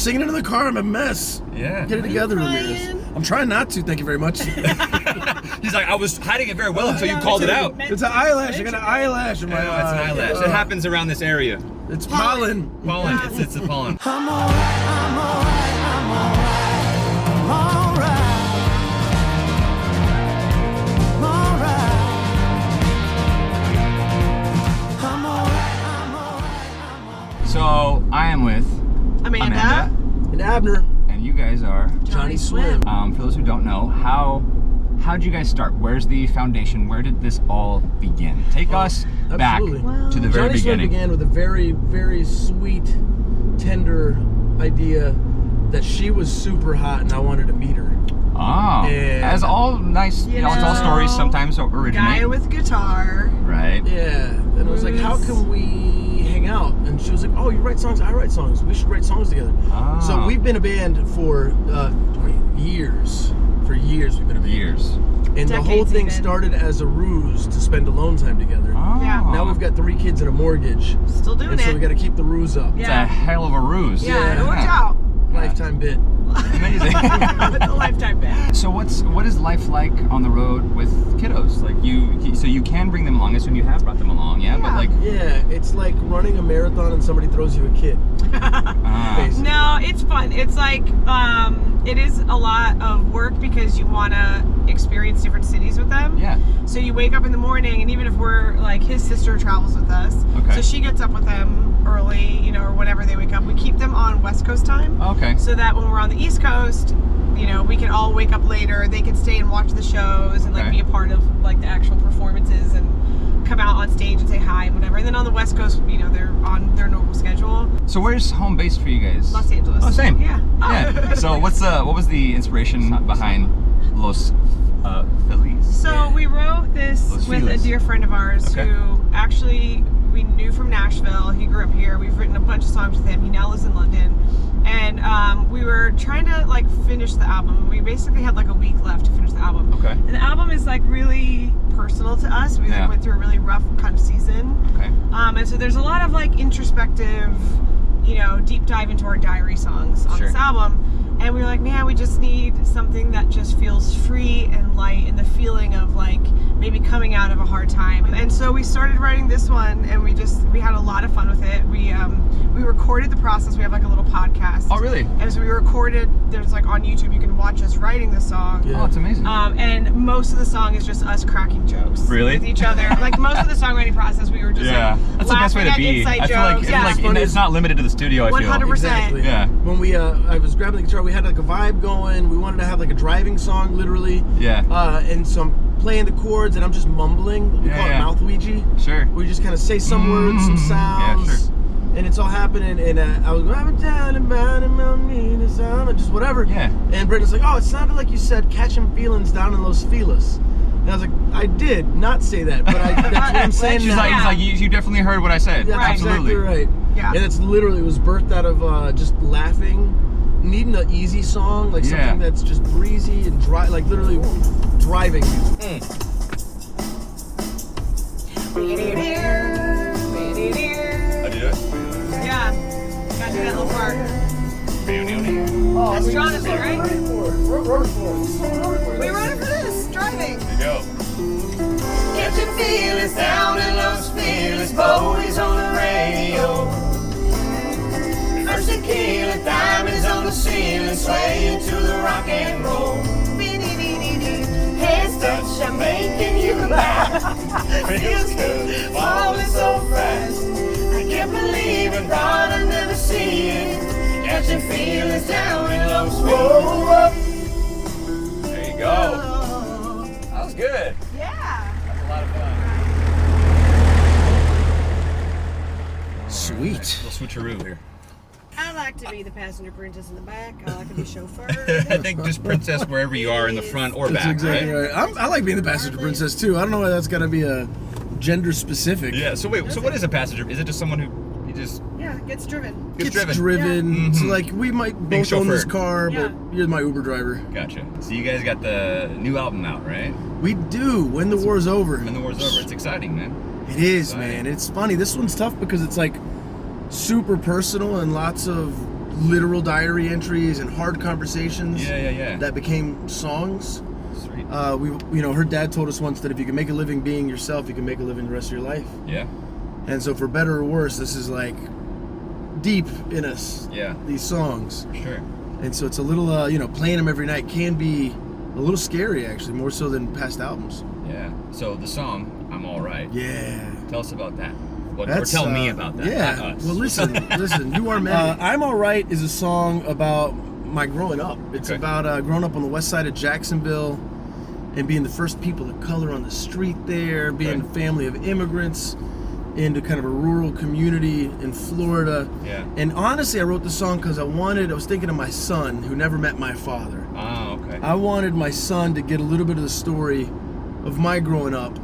singing it in the car. I'm a mess. Yeah. Get it together, Ramirez. I'm trying not to. Thank you very much. He's like, I was hiding it very well until you called it out. It's an eyelash. I got an eyelash in my eye. It's an eyelash. It happens around this area. It's pollen. Pollen. It's the pollen. I'm alright, I'm alright, I'm alright, I'm alright. I'm alright. I'm alright, I'm alright, I'm alright. So I am with Amanda. And Abner. And you guys are Johnnyswim. For those who don't know, how'd you guys start? Where's the foundation? Where did this all begin? Take us back to the very beginning. Johnnyswim began with a very, very sweet, tender idea that she was super hot and I wanted to meet her. Oh, And- as all nice, You all know, stories sometimes originate. Guy with guitar. Right. Yeah, and I was like, how can we hang out? And she was like, oh, you write songs, I write songs. We should write songs together. Oh. So we've been a band for years. For years we've been a band. Years. And the whole Decades thing even. started as a ruse to spend alone time together. Oh. Yeah. Now we've got 3 kids and a mortgage. Still doing And it. so we got to keep the ruse up. It's a Yeah. hell of a ruse. Yeah, it worked out. Lifetime bit. Amazing. The lifetime band. So what is life like on the road with kiddos? Like so you can bring them along. I assume you have brought them along, yeah? But like, Yeah, it's like running a marathon and somebody throws you a kid. Basically. No, it's fun. It's like, it is a lot of work because you want to experience different cities with them. yeah. So you wake up in the morning, and even if we're like, his sister travels with us, Okay. so she gets up with them early, you know, or whenever they wake up. We keep them on West Coast time, Okay. so that when we're on the East Coast, you know, we can all wake up later. They can stay and watch the shows and like Okay. be a part of like the actual performances and come out on stage and say hi and whatever. And then on the West Coast, you know, they're on their normal schedule. So where's home base for you guys? Los Angeles. Oh, same. Yeah. Yeah. So what was the inspiration behind Los Feliz? So we wrote this Los with Feliz. a dear friend of ours Okay. who actually we knew from Nashville. He grew up here. We've written a bunch of songs with him. He now lives in London. And we were trying to like finish the album. We basically had like a week left to finish the album. Okay. And the album is like really personal to us. We like, Yeah. went through a really rough kind of season. Okay. And so there's a lot of like introspective, you know, deep dive into our diary songs on Sure. this album. And we were like, man, we just need something that just feels free and light and the feeling of like maybe coming out of a hard time. And so we started writing this one, and we had a lot of fun with it. We recorded the process. We have like a little podcast. Oh, really? And so we recorded, there's like on YouTube, you can watch us writing the song. Yeah. Oh, it's amazing. And most of the song is just us cracking jokes. Really? With each other. Like most of the songwriting process, we were just yeah. like That's the best way to laughing at be. inside I feel like, jokes. I feel like it's not limited to the studio, I feel. 100%. Exactly. Yeah. When we, I was grabbing the guitar, we had like a vibe going. We wanted to have like a driving song, literally. Yeah. And so I'm playing the chords and I'm just mumbling. We call it mouth Ouija. Sure. Where you just kind of say some words, some sounds. Yeah, sure. And it's all happening. And I was going, I'm down and bound and on me, this time, and just whatever. Yeah. And Brendan's like, oh, it sounded like you said catching feelings down in Los Feliz. And I was like, I did not say that, but that's what I'm saying She's now. like, he's like, you definitely heard what I said. That's Absolutely. exactly right. Yeah. And it's literally, it was birthed out of just laughing, needing an easy song, like something that's just breezy and dry, like literally driving music. I do it. Yeah. Gotta do that little part. Oh, That's Jonathan, right? We're running for it. We wrote it for this, driving. There you go. Catching feelings down in Los Feliz, Bowie's on the radio. First tequila, diamonds on the ceiling, swaying to the rock and roll. Hands touch, I'm making you laugh. Feels good, falling so fast. I can't believe it, thought I'd never see it. Catching feelings down in Los Feliz. There you go. That was good. Yeah. That's a lot of fun. Sweet. Little switcheroo here. I like to be the passenger princess in the back. I like to be chauffeur. I think just princess wherever you are in the front or That's back, exactly right? right. I like being the passenger princess too. I don't know why that's got to be a gender specific. Yeah. So wait. So what is a passenger? Is it just someone who you just Yeah, gets driven. gets It's driven? driven. So Mhm. like we might Being both own this chauffeured. car, Yeah. but you're my Uber driver. Gotcha. So you guys got the new album out, right? We do. When the war's over. When the war's over, it's exciting, man. It is, Exciting. man. It's funny. This one's tough because it's like super personal and lots of literal diary entries and hard conversations. Yeah. That became songs. Sweet. Her dad told us once that if you can make a living being yourself, you can make a living the rest of your life. Yeah. And so for better or worse, this is like deep in us. Yeah. These songs. For sure. And so it's a little, playing them every night can be a little scary, actually, more so than past albums. Yeah. So the song, I'm All Right. Yeah. Tell us about that. Or tell me about that. Yeah. Not us. Well, listen, you are mad. I'm All Right is a song about my growing up. It's about growing up on the west side of Jacksonville and being the first people of color on the street there, being a family of immigrants into kind of a rural community in Florida. Yeah. And honestly, I wrote the song because I was thinking of my son who never met my father. Oh, okay. I wanted my son to get a little bit of the story of my growing up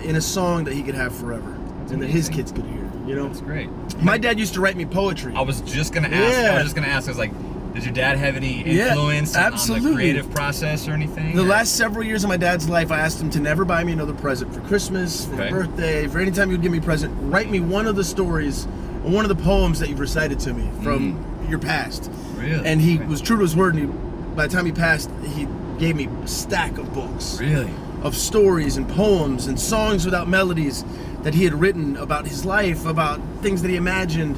in a song that he could have forever. And that his kids could hear, That's great. My dad used to write me poetry. I was just gonna ask. I was like, did your dad have any influence on the creative process or anything? The last several years of my dad's life, I asked him to never buy me another present for Christmas, for birthday, for any time he would give me a present. Write me one of the stories or one of the poems that you've recited to me from your past. Really? And he was true to his word. And by the time he passed, he gave me a stack of books. Really? Of stories and poems and songs without melodies that he had written about his life, about things that he imagined,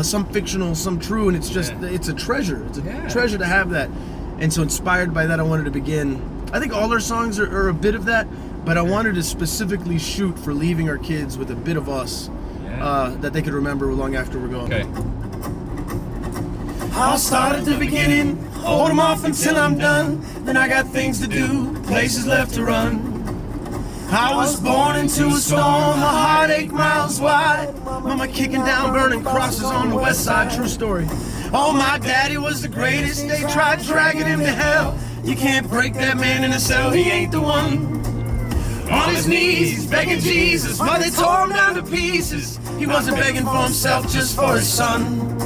some fictional, some true, and it's just, it's a treasure. It's a treasure to have that. And so inspired by that, I wanted to begin. I think all our songs are a bit of that, but I wanted to specifically shoot for leaving our kids with a bit of us that they could remember long after we're gone. Okay. I'll start at the beginning, hold them off until I'm done. Then I got things to do, places left to run. I was born into a storm, a heartache miles wide. Mama kicking down burning crosses on the west side, true story. Oh, my daddy was the greatest, they tried dragging him to hell. You can't break that man in a cell, he ain't the one. On his knees, begging Jesus, but they tore him down to pieces. He wasn't begging for himself, just for his son.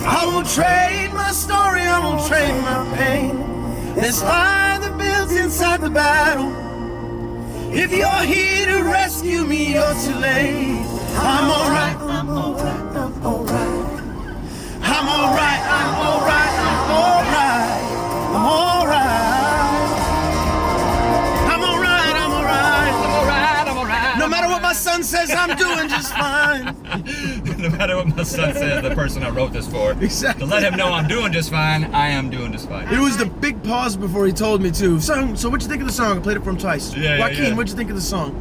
I won't trade my story, I won't trade my pain. There's fire that builds inside the battle. If you're here to rescue me, you're too late. I'm alright, I'm alright, I'm alright. I'm alright, I'm alright, I'm alright. I'm alright. I'm alright, I'm alright. I'm alright, I'm alright. No matter what my son says, I'm doing just fine. No matter what my son says, the person I wrote this for. Exactly. To let him know I'm doing just fine, I am doing just fine. It was the big pause before he told me to. So what'd you think of the song? I played it for him twice. Joaquin, what'd you think of the song?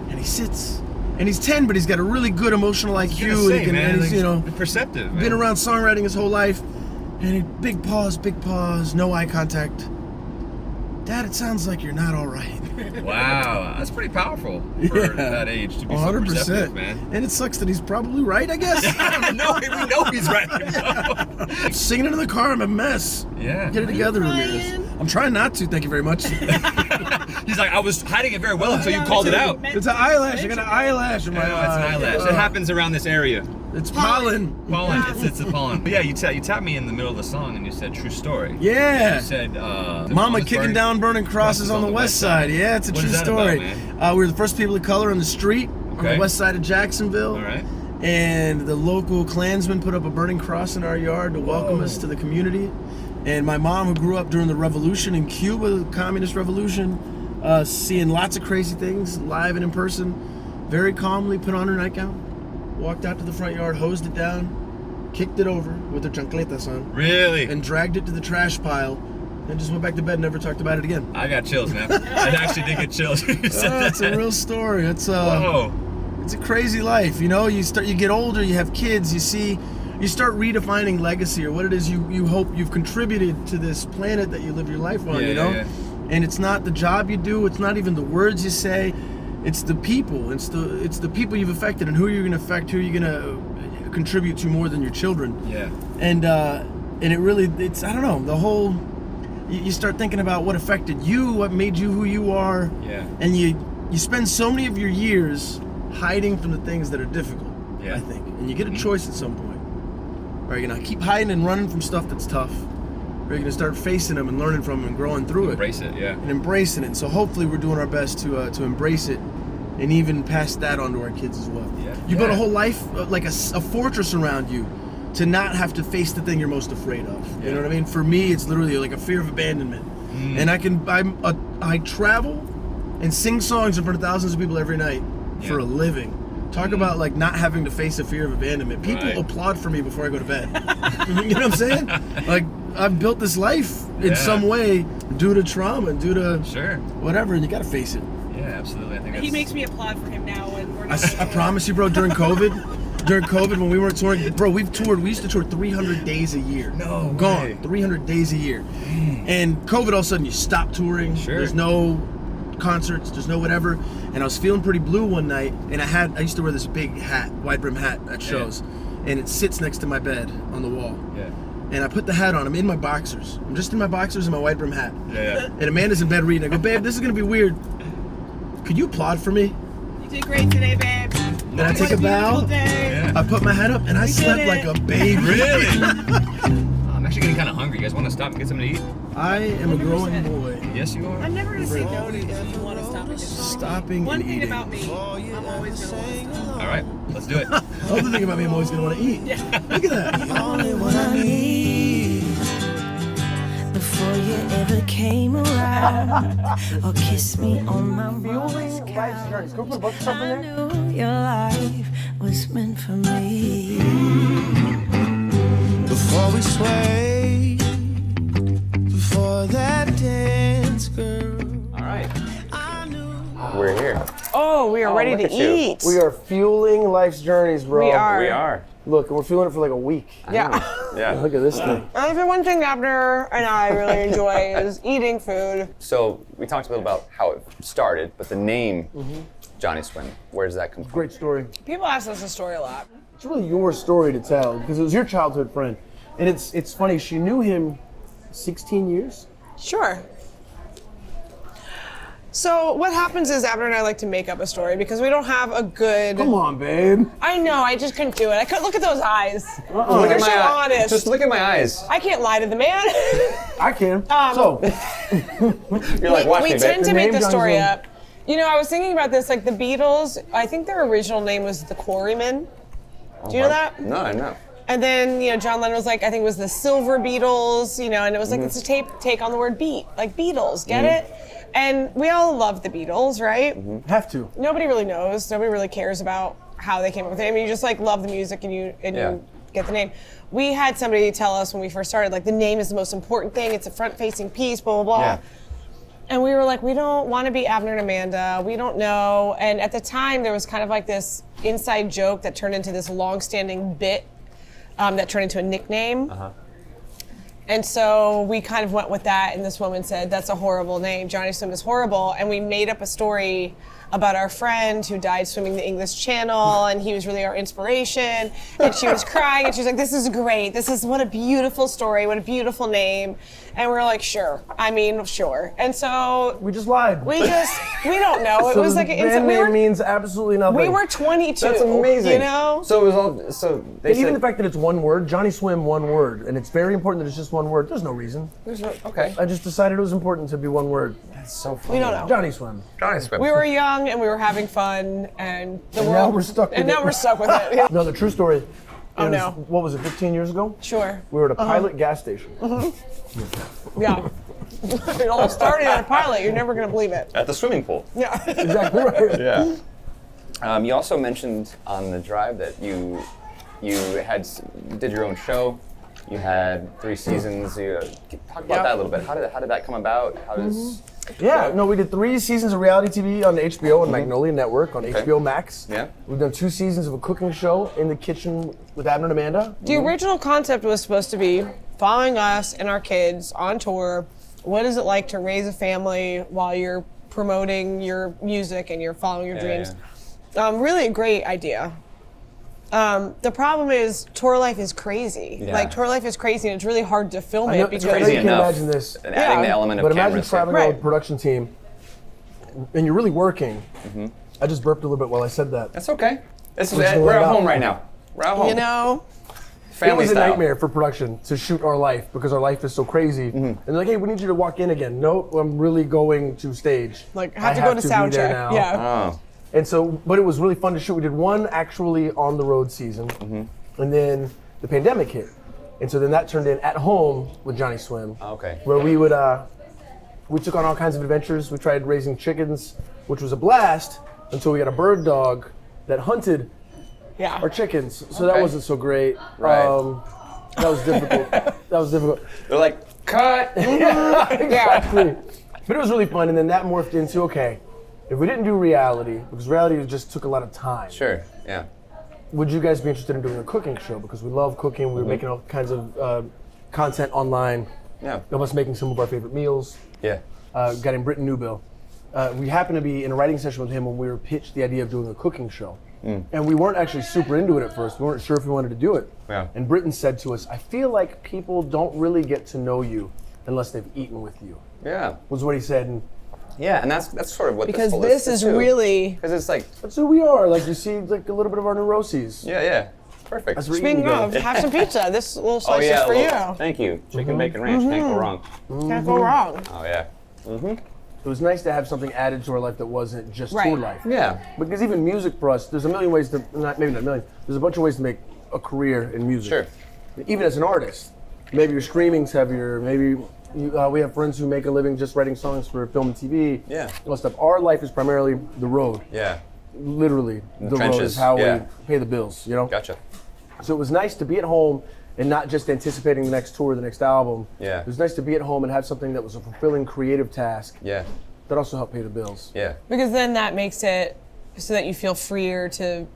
And he sits. And he's 10, but he's got a really good emotional IQ. And he's, perceptive. Been around songwriting his whole life. And he, big pause, no eye contact. Dad, it sounds like you're not all right. Wow, that's pretty powerful for that age to be 100%, so perceptive, man. And it sucks that he's probably right, I guess. No, we know he's right. Singing it in the car, I'm a mess. Yeah. Get it together. I'm trying not to, thank you very much. He's like, I was hiding it very well until you called it out. It's an eyelash, I got an eyelash in my eye. It's an eyelash. It happens around this area. It's pollen. Pollen. It's a pollen. But yeah, you tapped me in the middle of the song and you said true story. Yeah. You said Mama kicking down burning crosses on the west side. Yeah, it's a true story. We were the first people of color on the street on the west side of Jacksonville. All right. And the local Klansmen put up a burning cross in our yard to welcome us to the community. And my mom, who grew up during the revolution in Cuba, the communist revolution, seeing lots of crazy things live and in person, very calmly put on her nightgown, walked out to the front yard, hosed it down, kicked it over with her chancletas on. Really? And dragged it to the trash pile, and just went back to bed and never talked about it again. I got chills, man. I actually did get chills. It's a real story. It's a crazy life. You know, you get older, you have kids, you start redefining legacy or what it is you hope you've contributed to this planet that you live your life on, Yeah. And it's not the job you do, it's not even the words you say, it's the people. It's the people you've affected and who you're going to affect, who you're going to contribute to more than your children. Yeah. And it really, I don't know, the whole, you start thinking about what affected you, what made you who you are. Yeah. And you spend so many of your years hiding from the things that are difficult, I think. And you get a choice at some point. Are you going to keep hiding and running from stuff that's tough? Or are you going to start facing them and learning from them and growing through Embrace it, yeah. And embracing it. And so hopefully we're doing our best to embrace it and even pass that on to our kids as well. Yeah. You build a whole life, like a fortress around you to not have to face the thing you're most afraid of. You know what I mean? For me, it's literally like a fear of abandonment. And I travel and sing songs in front of thousands of people every night for a living. Talk about like not having to face a fear of abandonment. People applaud for me before I go to bed. You know what I'm saying? Like I've built this life in some way due to trauma and due to whatever, and you gotta face it. Yeah, absolutely. I think He makes me applaud for him now when we're not. I promise you, bro, during COVID, when we weren't touring, bro, we used to tour 300 days a year. No Gone, way. 300 days a year. And COVID, all of a sudden, you stop touring. There's no concerts, there's no whatever. And I was feeling pretty blue one night, and I used to wear this big hat, wide brim hat at shows, and it sits next to my bed on the wall. Yeah. And I put the hat on, I'm in my boxers. I'm just in my boxers and my wide brim hat. Yeah. And Amanda's in bed reading. I go, babe, this is gonna be weird. Could you applaud for me? You did great today, babe. And I take a bow, I put my head up, and I slept like a baby. Really? I'm actually getting kind of hungry. You guys want to stop and get something to eat? I am a growing boy. Yes, you are. I'm never going to say no to you if you want to stop and get something. Stopping One and thing eating. about me, I'm always going to want to stop. All right, let's do it. Other thing about me, I'm always going to want to eat. Look at that. The only one I need before you ever came around or kissed me on my mama's couch. I knew your life was meant for me. Before we sway, before that dance, girl. All right. We're here. Oh, we are ready to eat. We are fueling life's journeys, bro. We are. We are. Look, and we're fueling it for like a week. Yeah. Yeah. Look at this thing. The one thing Abner and I really enjoy is eating food. So we talked a little about how it started, but the name Johnnyswim, where does that come from? Great story. People ask us the story a lot. It's really your story to tell because it was your childhood friend. And it's funny, she knew him 16 years? Sure. So what happens is Abner and I like to make up a story because we don't have a good... Come on, babe. I know, I just couldn't do it. I couldn't look at those eyes. Look They're at so honest. Just look at my eyes. I can't lie to the man. I can. You're like, watch we me, tend babe. to make the story Johnnyswim. up. You know, I was thinking about this, like the Beatles, I think their original name was the Quarrymen. Do you know that? No, I know. And then, you know, John Lennon was like, I think it was the Silver Beatles, you know, and it was like, it's a take on the word beat, like Beatles, get it? And we all love the Beatles, right? Have to. Nobody really knows. Nobody really cares about how they came up with the name. You just like love the music and you get the name. We had somebody tell us when we first started, like the name is the most important thing. It's a front-facing piece, blah, blah, blah. Yeah. And we were like, we don't want to be Abner and Amanda. We don't know. And at the time, there was kind of like this inside joke that turned into this long-standing bit that turned into a nickname. And so we kind of went with that, and this woman said, that's a horrible name. Johnnyswim is horrible. And we made up a story about our friend who died swimming the English Channel, and he was really our inspiration. And she was crying, and she was like, this is great. What a beautiful story. What a beautiful name. And we were like, sure. I mean, sure. And so We just lied. we don't know. It So was the like, band name means absolutely nothing. we were 22. That's amazing. You know? So it was all. So they And said. even the fact that it's one word, Johnnyswim, one word, and it's very important that it's just one word. There's no reason. Okay. I just decided it was important to be one word. That's so funny. We don't know. Johnnyswim. Johnnyswim. We were young and we were having fun, and the world. now we're stuck with And now it. we're stuck with it. No, the true story. Oh, is, no. What was it, 15 years ago? Sure. We were at a pilot gas station. Yeah. It all started at a pilot. You're never going to believe it. At the swimming pool. Yeah. Exactly right. Yeah. You also mentioned on the drive that you did your own show. You had 3 seasons. Talk about that a little bit. How did that come about? How does? Yeah, no, we did 3 seasons of reality TV on HBO and Magnolia Network on HBO Max. Yeah. We've done 2 seasons of a cooking show in the kitchen with Abner and Amanda. The original concept was supposed to be following us and our kids on tour. What is it like to raise a family while you're promoting your music and you're following your dreams? Really a great idea. The problem is tour life is crazy. Yeah. Like tour life is crazy, and it's really hard to film I know, it it's because crazy. You can enough. imagine this. And adding the element of But imagine cameras. traveling Right. with a production team and you're really working. I just burped a little bit while I said that. That's okay. just We're let at it home out. right now. We're at home. you know. Family It was a style. nightmare for production to shoot our life because our life is so crazy. And they're like, hey, we need you to walk in again. No, I'm really going to stage. Like I have to go to be sound there check. now. Yeah. Oh. And so, but it was really fun to shoot. We did 1 actually on the road season. And then the pandemic hit. And so then that turned in At Home with Johnnyswim. Okay. Where we would, we took on all kinds of adventures. We tried raising chickens, which was a blast, until we got a bird dog that hunted our chickens. So that wasn't so great. Right. That was difficult. They're like, cut! Yeah, exactly. But it was really fun, and then that morphed into, okay, if we didn't do reality, because reality just took a lot of time. Sure, yeah. Would you guys be interested in doing a cooking show? Because we love cooking. We were making all kinds of content online. Yeah. Of us making some of our favorite meals. Yeah. A guy named Britton Newbill. We happened to be in a writing session with him when we were pitched the idea of doing a cooking show. And we weren't actually super into it at first. We weren't sure if we wanted to do it. Yeah. And Britton said to us, I feel like people don't really get to know you unless they've eaten with you. Yeah. Was what he said. And yeah, and that's sort of what because this is too. really because it's like that's who we are. Like you see, like a little bit of our neuroses. yeah, perfect. As we're speaking eating of, have some pizza. This little slice is for you. Thank you. Chicken bacon ranch can't go wrong. Can't go wrong. Oh yeah. It was nice to have something added to our life that wasn't just Right. tour life. Yeah. Because even music for us, there's a million ways to, maybe not a million, there's a bunch of ways to make a career in music. Sure. Even as an artist. Maybe your streaming's heavier, maybe we have friends who make a living just writing songs for film and TV. Yeah. All that stuff. Our life is primarily the road. Yeah. Literally, the road trenches, is how yeah. we pay the bills, you know? Gotcha. So it was nice to be at home and not just anticipating the next tour, the next album. Yeah. It was nice to be at home and have something that was a fulfilling creative task Yeah. that also helped pay the bills. Yeah. Because then that makes it so that you feel freer to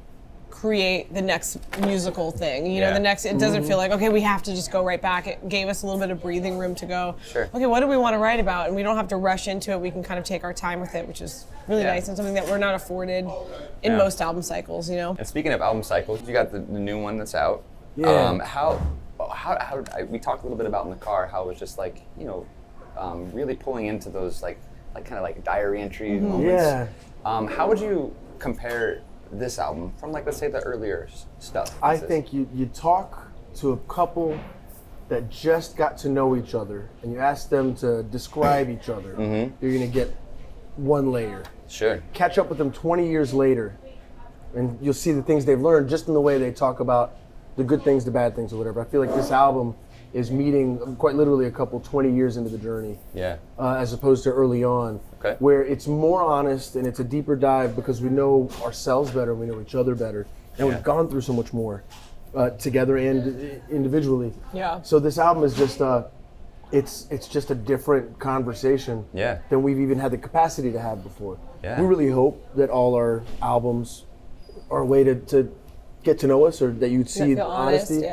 create the next musical thing. You know, Yeah. the next, it doesn't feel like, okay, we have to just go right back. It gave us a little bit of breathing room to go, Sure. okay, what do we want to write about? And we don't have to rush into it. We can kind of take our time with it, which is really Yeah. nice and something that we're not afforded in Yeah. most album cycles, you know? And speaking of album cycles, you got the new one that's out. Yeah. How we talked a little bit about in the car how it was just like, you know, really pulling into those like kind of like diary entry moments. Yeah. How would you compare this album from like, let's say, the earlier stuff? I think you talk to a couple that just got to know each other and you ask them to describe each other, you're gonna get one layer. Sure. Catch up with them 20 years later and you'll see the things they've learned just in the way they talk about the good things, the bad things, or whatever. I feel like this album is meeting quite literally a couple 20 years into the journey. Yeah. As opposed to early on, Okay. where it's more honest and it's a deeper dive because we know ourselves better, we know each other better, and Yeah. we've gone through so much more together and individually. Yeah. So this album is just it's just a different conversation Yeah. than we've even had the capacity to have before. Yeah. We really hope that all our albums are a way to get to know us, or that you'd see the feel honest, honesty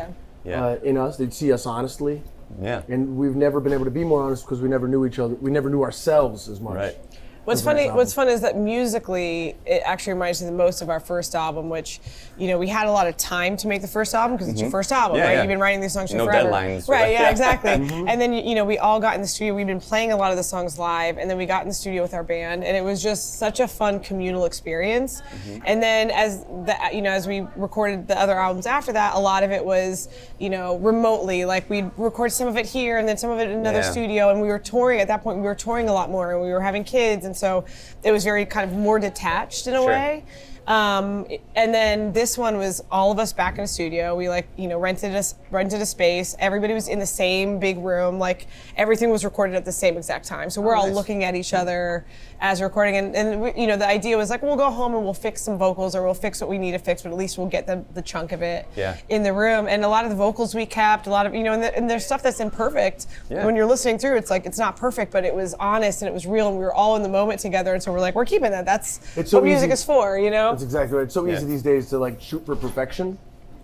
yeah. in us. They'd see us honestly. Yeah. And we've never been able to be more honest because we never knew each other. We never knew ourselves as much. Right. What's funny is that musically, it actually reminds me the most of our first album, which, you know, we had a lot of time to make the first album because it's your first album, Yeah, right? yeah. You've been writing these songs for No forever. deadlines. Right, yeah, Yeah. exactly. And then, you know, we all got in the studio. We've been playing a lot of the songs live, and then we got in the studio with our band, and it was just such a fun communal experience. And then as we recorded the other albums after that, a lot of it was, you know, remotely. Like we'd record some of it here and then some of it in another Yeah. studio, and we were touring at that point. We were touring a lot more, and we were having kids, and so it was very kind of more detached in a Sure. way. And then this one was all of us back in a studio. We rented a space. Everybody was in the same big room. Like everything was recorded at the same exact time. So we're all nice. looking at each other as we're recording. And we, you know, the idea was like, we'll go home and we'll fix some vocals or we'll fix what we need to fix, but at least we'll get the chunk of it Yeah. in the room. And a lot of the vocals we kept, a lot of, you know, and there's stuff that's imperfect. Yeah. When you're listening through, it's like, it's not perfect, but it was honest and it was real and we were all in the moment together. And so we're like, we're keeping that. That's It's so what music easy. is for, you know? That's exactly right. It's so easy these days to like shoot for perfection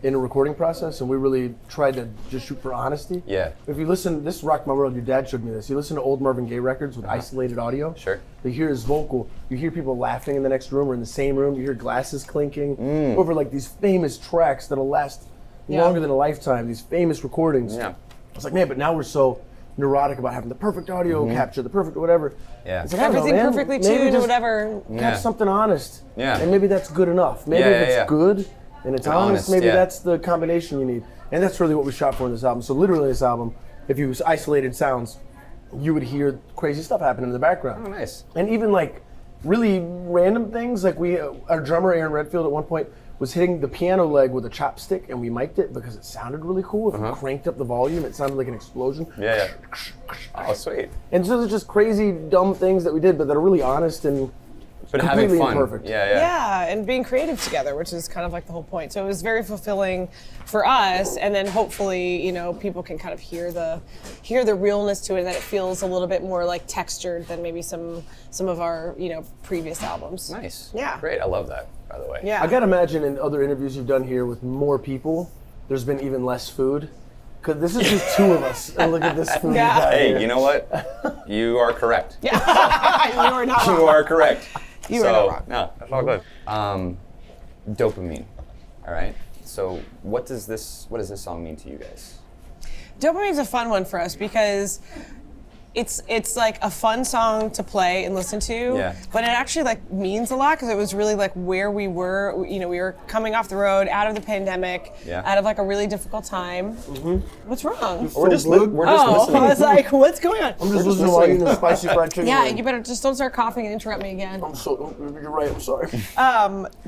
in a recording process, and we really tried to just shoot for honesty. Yeah. If you listen, this rocked my world. Your dad showed me this. You listen to old Marvin Gaye records with isolated audio. Sure. You hear his vocal. You hear people laughing in the next room or in the same room. You hear glasses clinking over like these famous tracks that'll last longer than a lifetime. These famous recordings. Yeah. I was like, man, but now we're so neurotic about having the perfect audio capture, the perfect whatever. Yeah. It's like, I don't know, Everything man. perfectly Maybe tuned or just whatever. Have Yeah. something honest. Yeah. And maybe that's good enough. Maybe Yeah, if it's yeah, yeah. good and it's And honest, honest, maybe yeah. that's the combination you need. And that's really what we shot for in this album. So literally this album, if you isolated sounds, you would hear crazy stuff happening in the background. Oh, nice. And even like really random things, like our drummer Aaron Redfield at one point was hitting the piano leg with a chopstick, and we mic'd it because it sounded really cool. If we cranked up the volume, it sounded like an explosion. Yeah. Oh, sweet. And so there's just crazy, dumb things that we did, but that are really honest and But having completely fun. imperfect. Yeah, and being creative together, which is kind of like the whole point. So it was very fulfilling for us, and then hopefully, you know, people can kind of hear the realness to it, and that it feels a little bit more like textured than maybe some of our, you know, previous albums. Nice. Yeah. Great. I love that, by the way. Yeah. I gotta imagine in other interviews you've done here with more people, there's been even less food. Cause this is just two of us, and look at this food. Yeah. we got Hey, here. you know what? You are correct. You are not You wrong. are correct. You are not wrong. No, that's all good. Dopamine. All right. So what does this song mean to you guys? Dopamine's a fun one for us because it's like a fun song to play and listen to, Yeah. but it actually like means a lot because it was really like where we were. You know, we were coming off the road, out of the pandemic, Yeah. out of like a really difficult time. What's wrong? We're just good. listening. I was like, what's going on? I'm just listening while eating the spicy fried chicken. Yeah, wing. you better just don't start coughing and interrupt me again. You're right, I'm sorry.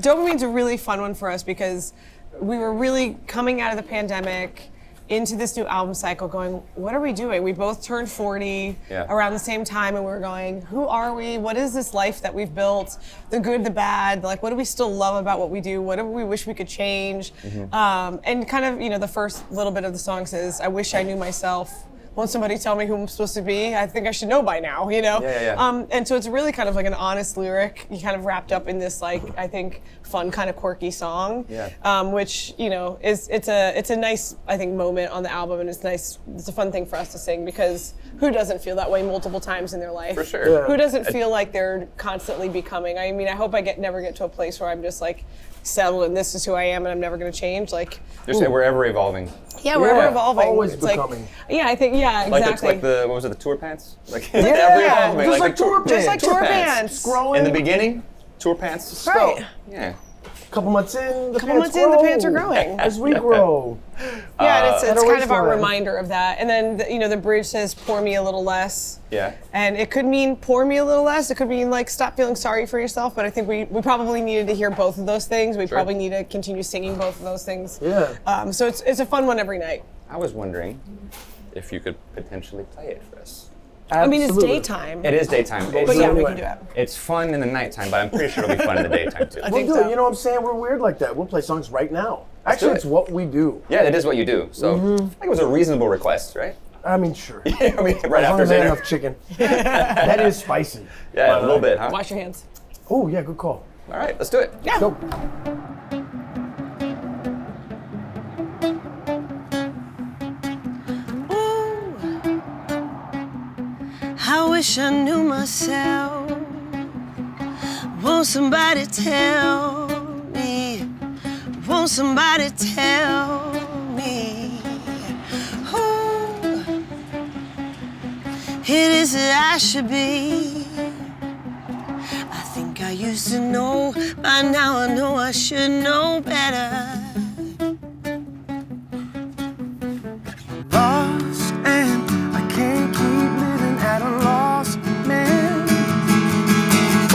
Dopamine's a really fun one for us because we were really coming out of the pandemic into this new album cycle going, what are we doing? We both turned 40 around the same time, and we were going, who are we? What is this life that we've built? The good, the bad, like what do we still love about what we do? What do we wish we could change? And kind of, you know, the first little bit of the song says, I wish I knew myself. Won't somebody tell me who I'm supposed to be? I think I should know by now, you know? And so it's really kind of like an honest lyric. You kind of wrapped up in this, like, I think, fun, kind of quirky song. Which, you know, it's a nice, I think, moment on the album, and it's nice. It's a fun thing for us to sing because who doesn't feel that way multiple times in their life? For sure. Yeah. Who doesn't feel like they're constantly becoming? I mean, I hope I never get to a place where I'm just like settled and this is who I am and I'm never going to change. Like, You're saying we're ever evolving. yeah, we're ever evolving. Always It's becoming. Like, I think, exactly. Like the what was it, the tour pants? Like Yeah, ever evolving. just like tour Just like pants. tour pants. Growing. In the beginning, tour pants. Right. Yeah. Couple months in, the pants are growing. As we grow. Yeah, and it's always kind of our fun. reminder of that. And then, the bridge says, pour me a little less. Yeah. And it could mean pour me a little less. It could mean like stop feeling sorry for yourself. But I think we probably needed to hear both of those things. We probably need to continue singing both of those things. Yeah. So it's a fun one every night. I was wondering if you could potentially play it for us. I mean, it's Absolutely. daytime. It is daytime. But yeah, we can do it. It's fun in the nighttime, but I'm pretty sure it'll be fun in the daytime too. We'll think do so. it. You know what I'm saying? We're weird like that. We'll play songs right now. Actually, do it's it. what we do. Yeah, it is what you do. So I think it was a reasonable request, right? I mean, sure. Yeah, I mean, right As long after as I had dinner. enough chicken. That is spicy. Yeah, a little bit, huh? Wash your hands. Oh, yeah, good call. All right, let's do it. Yeah. Go. I wish I knew myself. Won't somebody tell me? Won't somebody tell me who it is that I should be? I think I used to know, by now I know I should know better. Lost and I can't keep living at a loss, man.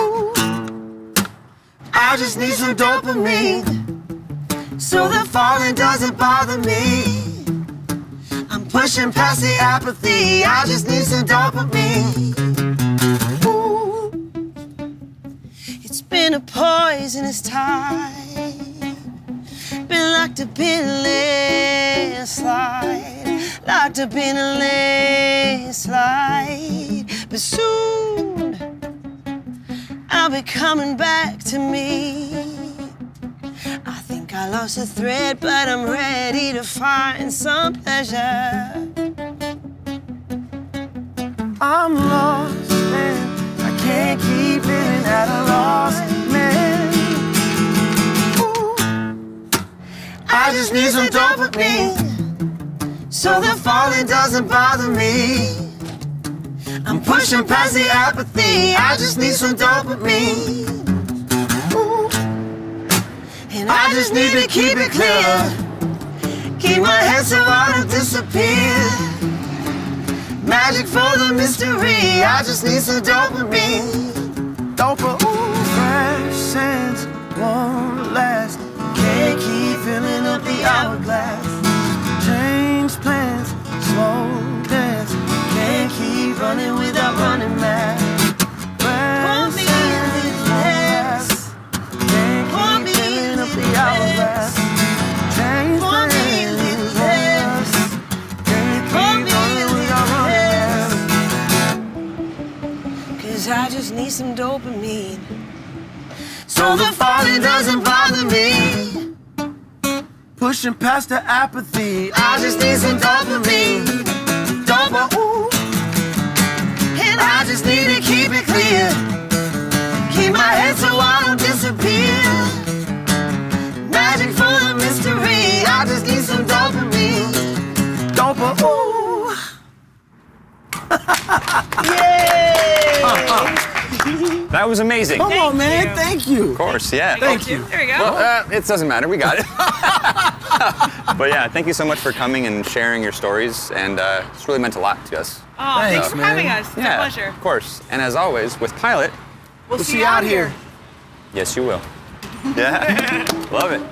Ooh. I just need some dopamine, so the falling doesn't bother me. I'm pushing past the apathy. I just need some dopamine. Ooh. It's been a poisonous time. Been locked up in a landslide. Locked up in a landslide. But soon I'll be coming back to me. I think I lost a thread, but I'm ready to find some pleasure. I'm lost and I can't keep living at a loss, man. Ooh. I just need some dopamine, so the falling doesn't bother me. I'm pushing past the apathy. I just need some dopamine. Ooh. And I just need to keep it clear. Keep my head so I don't disappear. Magic for the mystery. I just need some dopamine. Fresh scents won't last. Can't Can't keep filling up the hourglass. Change plans, slow dance. Can't keep running without running mad. Pour me this glass. Can't keep filling up the hourglass. Change plans, slow dance. Can't keep running without running mad. 'Cause I just need some dopamine, so the falling doesn't bother me. Pushing past the apathy. I just need some dopamine. Dopamine. And I just need to keep it clear. Keep my head so I don't disappear. Magic for the mystery. I just need some dopamine. Dopamine. Yay! That was amazing. Come on, man. Thank you. Of course, yeah. Thank you. There we go. Well, it doesn't matter. We got it. But yeah, thank you so much for coming and sharing your stories, and it's really meant a lot to us. Oh, thanks for man. having us. It's a Yeah, pleasure. of course. And as always, with Pilot, We'll See you out here. yes, you will. Yeah, love it.